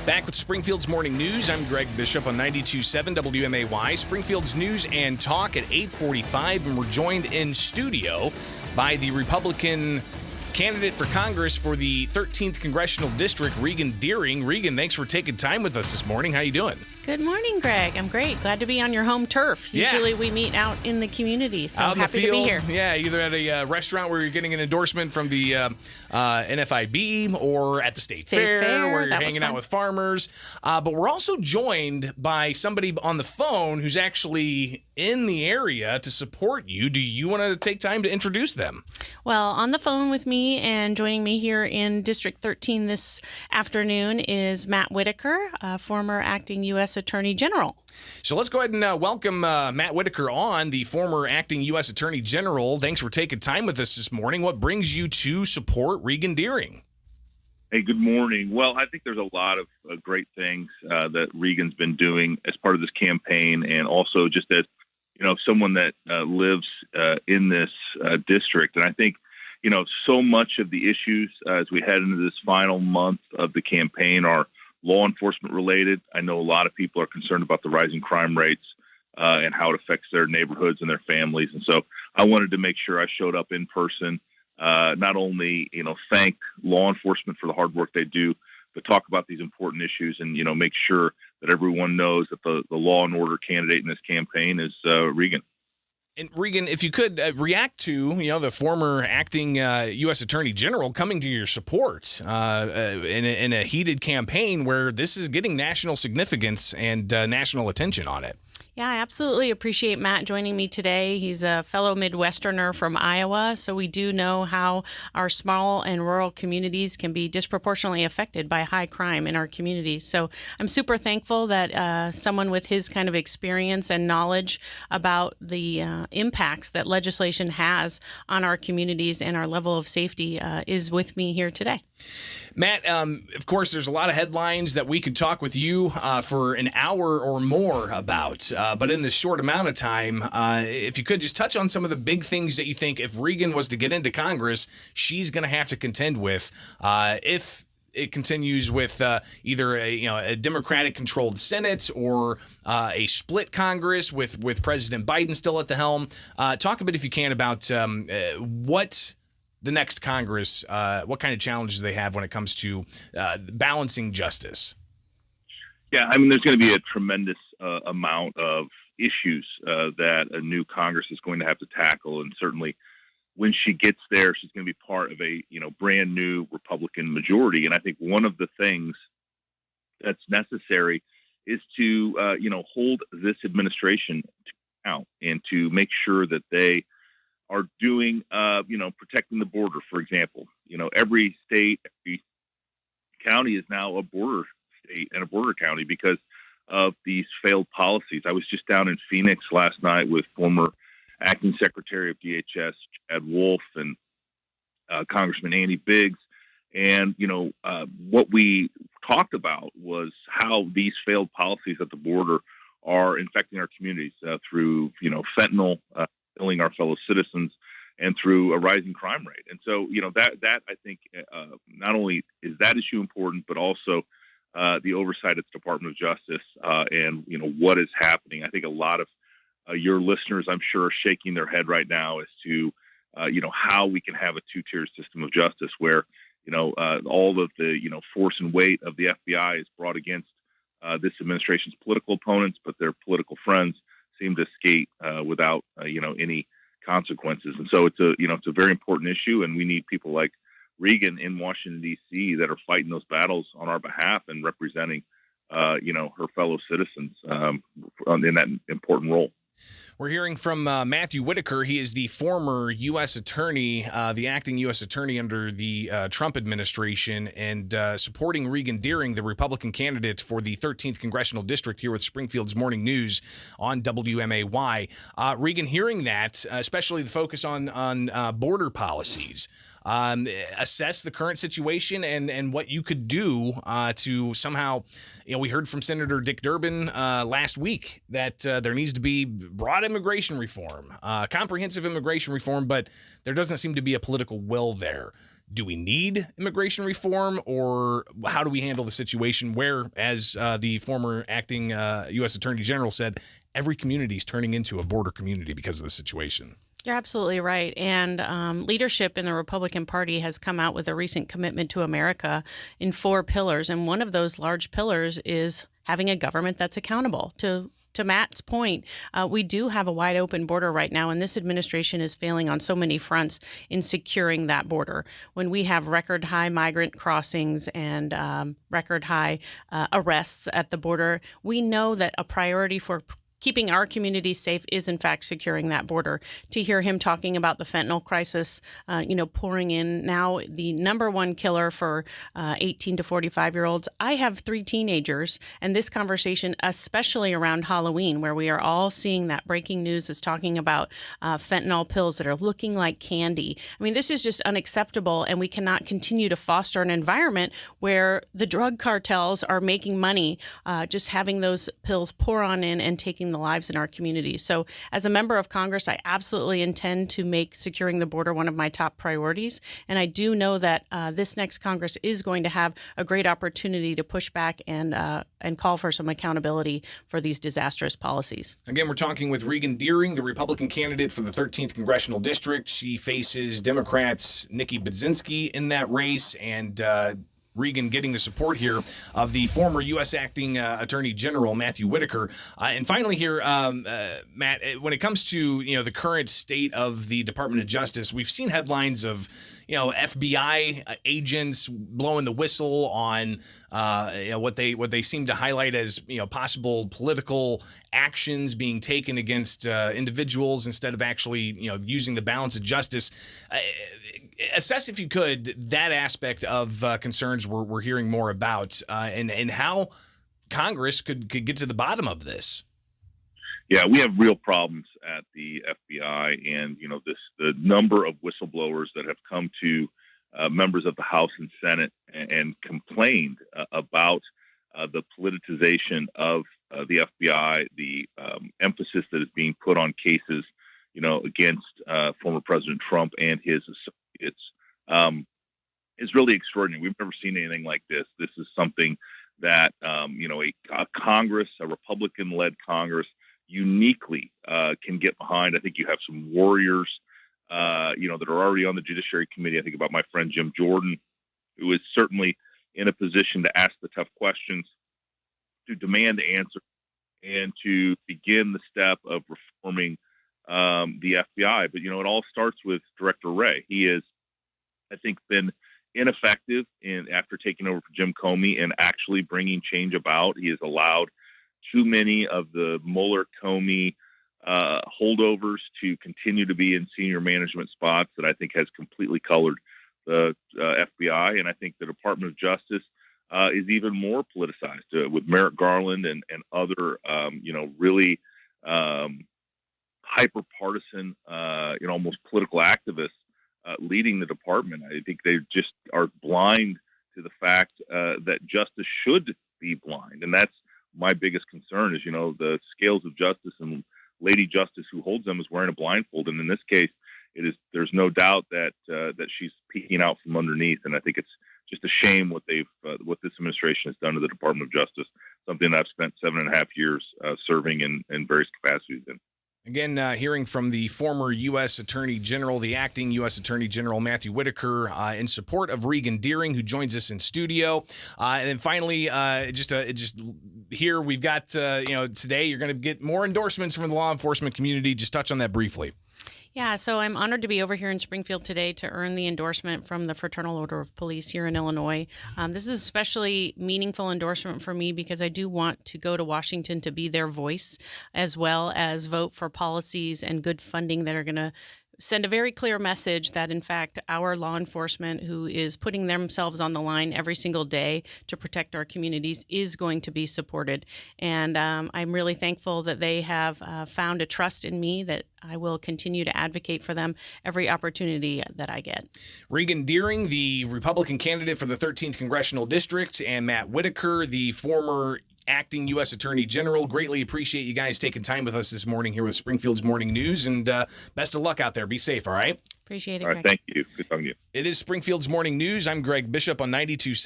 Back with Springfield's Morning News, I'm Greg Bishop on 92.7 WMAY. Springfield's News and Talk at 8:45, and we're joined in studio by the Republican candidate for Congress for the 13th Congressional District, Regan Deering. Regan, thanks for taking time with us this morning. How you doing? Good morning, Greg. I'm great. Glad to be on your home turf. Usually we meet out in the community, so I'm happy to be here. Yeah, either at a restaurant where you're getting an endorsement from the NFIB or at the State Fair where you're hanging out with farmers. But we're also joined by somebody on the phone who's actually in the area to support you. Do you want to take time to introduce them? Well, on the phone with me and joining me here in District 13 this afternoon is Matt Whitaker, former acting U.S. Attorney General. So let's go ahead and welcome Matt Whitaker on, the former acting U.S. Attorney General. Thanks for taking time with us this morning. What brings you to support Regan Deering? Hey, good morning. Well, I think there's a lot of great things that Regan's been doing as part of this campaign, and also just as someone that lives in this district. And I think so much of the issues as we head into this final month of the campaign are law enforcement related. I know a lot of people are concerned about the rising crime rates and how it affects their neighborhoods and their families. And so I wanted to make sure I showed up in person, not only, thank law enforcement for the hard work they do, but talk about these important issues and, make sure that everyone knows that the law and order candidate in this campaign is Regan. And Regan, if you could react to, the former acting U.S. Attorney General coming to your support in a heated campaign where this is getting national significance and national attention on it. Yeah, I absolutely appreciate Matt joining me today. He's a fellow Midwesterner from Iowa, so we do know how our small and rural communities can be disproportionately affected by high crime in our communities. So I'm super thankful that someone with his kind of experience and knowledge about the impacts that legislation has on our communities and our level of safety is with me here today. Matt, of course, there's a lot of headlines that we could talk with you for an hour or more about. But in this short amount of time, if you could just touch on some of the big things that you think if Regan was to get into Congress, she's going to have to contend with if it continues with either a Democratic-controlled Senate or a split Congress with President Biden still at the helm. Talk a bit, if you can, about what the next Congress, what kind of challenges they have when it comes to balancing justice. Yeah, there's going to be a tremendous amount of issues that a new Congress is going to have to tackle, and certainly when she gets there, she's going to be part of a brand new Republican majority. And I think one of the things that's necessary is to hold this administration to account and to make sure that they are doing, protecting the border, for example. Every state, every county is now a border state and a border county because of these failed policies. I was just down in Phoenix last night with former acting Secretary of DHS, Chad Wolf, and Congressman Andy Biggs. And, what we talked about was how these failed policies at the border are infecting our communities through, fentanyl, killing our fellow citizens, and through a rising crime rate. And so, that I think not only is that issue important, but also the oversight at the Department of Justice and, what is happening. I think a lot of your listeners, I'm sure, are shaking their head right now as to, how we can have a two-tier system of justice where, all of the, force and weight of the FBI is brought against this administration's political opponents, but their political friends seem to skate without, any consequences. And so it's a very important issue, and we need people like Regan in Washington, D.C. that are fighting those battles on our behalf and representing, her fellow citizens in that important role. We're hearing from Matthew Whitaker. He is the former U.S. attorney, the acting U.S. attorney under the Trump administration, and supporting Regan Deering, the Republican candidate for the 13th Congressional District, here with Springfield's Morning News on WMAY. Regan, hearing that, especially the focus on border policies, assess the current situation and what you could do to somehow, we heard from Senator Dick Durbin last week that there needs to be broad immigration reform, comprehensive immigration reform, but there doesn't seem to be a political will there. Do we need immigration reform, or how do we handle the situation where, as the former acting U.S. Attorney General said, every community is turning into a border community because of the situation? You're absolutely right. And leadership in the Republican Party has come out with a recent commitment to America in 4 pillars. And one of those large pillars is having a government that's accountable. To Matt's point, we do have a wide open border right now, and this administration is failing on so many fronts in securing that border. When we have record high migrant crossings and record high arrests at the border, we know that a priority for keeping our communities safe is, in fact, securing that border. To hear him talking about the fentanyl crisis, pouring in now, the number one killer for 18 to 45-year-olds. I have 3 teenagers, and this conversation, especially around Halloween, where we are all seeing that breaking news is talking about fentanyl pills that are looking like candy. I mean, this is just unacceptable, and we cannot continue to foster an environment where the drug cartels are making money just having those pills pour on in and taking the lives in our communities. So as a member of Congress, I absolutely intend to make securing the border one of my top priorities. And I do know that this next Congress is going to have a great opportunity to push back and call for some accountability for these disastrous policies. Again, we're talking with Regan Deering, the Republican candidate for the 13th Congressional District. She faces Democrats Nikki Budzinski in that race, and Regan getting the support here of the former U.S. Acting Attorney General Matthew Whitaker. And finally here, Matt, when it comes to the current state of the Department of Justice, we've seen headlines of FBI agents blowing the whistle on what they seem to highlight as possible political actions being taken against individuals instead of actually using the balance of justice. Assess, if you could, that aspect of concerns we're hearing more about, and how Congress could get to the bottom of this. Yeah, we have real problems at the FBI, and the number of whistleblowers that have come to members of the House and Senate and complained about the politicization of the FBI, the emphasis that is being put on cases, against former President Trump and his associates, is really extraordinary. We've never seen anything like this. This is something that a Congress, a Republican-led Congress, uniquely can get behind. I think you have some warriors, that are already on the Judiciary Committee. I think about my friend Jim Jordan, who is certainly in a position to ask the tough questions, to demand answers, and to begin the step of reforming the FBI. But, it all starts with Director Wray. He has, I think, been ineffective after taking over for Jim Comey and actually bringing change about. He has allowed too many of the Mueller-Comey holdovers to continue to be in senior management spots that I think has completely colored the FBI. And I think the Department of Justice is even more politicized with Merrick Garland and other, really hyper-partisan, almost political activists leading the department. I think they just are blind to the fact that justice should be blind. And that's my biggest concern is, the scales of justice, and Lady Justice who holds them is wearing a blindfold. And in this case, there's no doubt that she's peeking out from underneath. And I think it's just a shame what this administration has done to the Department of Justice, something that I've spent 7.5 years serving in various capacities in. Again, hearing from the former U.S. Attorney General, the acting U.S. Attorney General Matthew Whitaker, in support of Regan Deering, who joins us in studio. And then finally, just here we've got, today you're going to get more endorsements from the law enforcement community. Just touch on that briefly. Yeah, so I'm honored to be over here in Springfield today to earn the endorsement from the Fraternal Order of Police here in Illinois. This is especially meaningful endorsement for me because I do want to go to Washington to be their voice, as well as vote for policies and good funding that are going to send a very clear message that, in fact, our law enforcement, who is putting themselves on the line every single day to protect our communities, is going to be supported. And I'm really thankful that they have found a trust in me that I will continue to advocate for them every opportunity that I get. Regan Deering, the Republican candidate for the 13th Congressional District, and Matt Whitaker, the former acting U.S. Attorney General. Greatly appreciate you guys taking time with us this morning here with Springfield's Morning News, and best of luck out there. Be safe, all right? Appreciate it, All right, Greg. thank you. Good talking to you. It is Springfield's Morning News. I'm Greg Bishop on 92.7.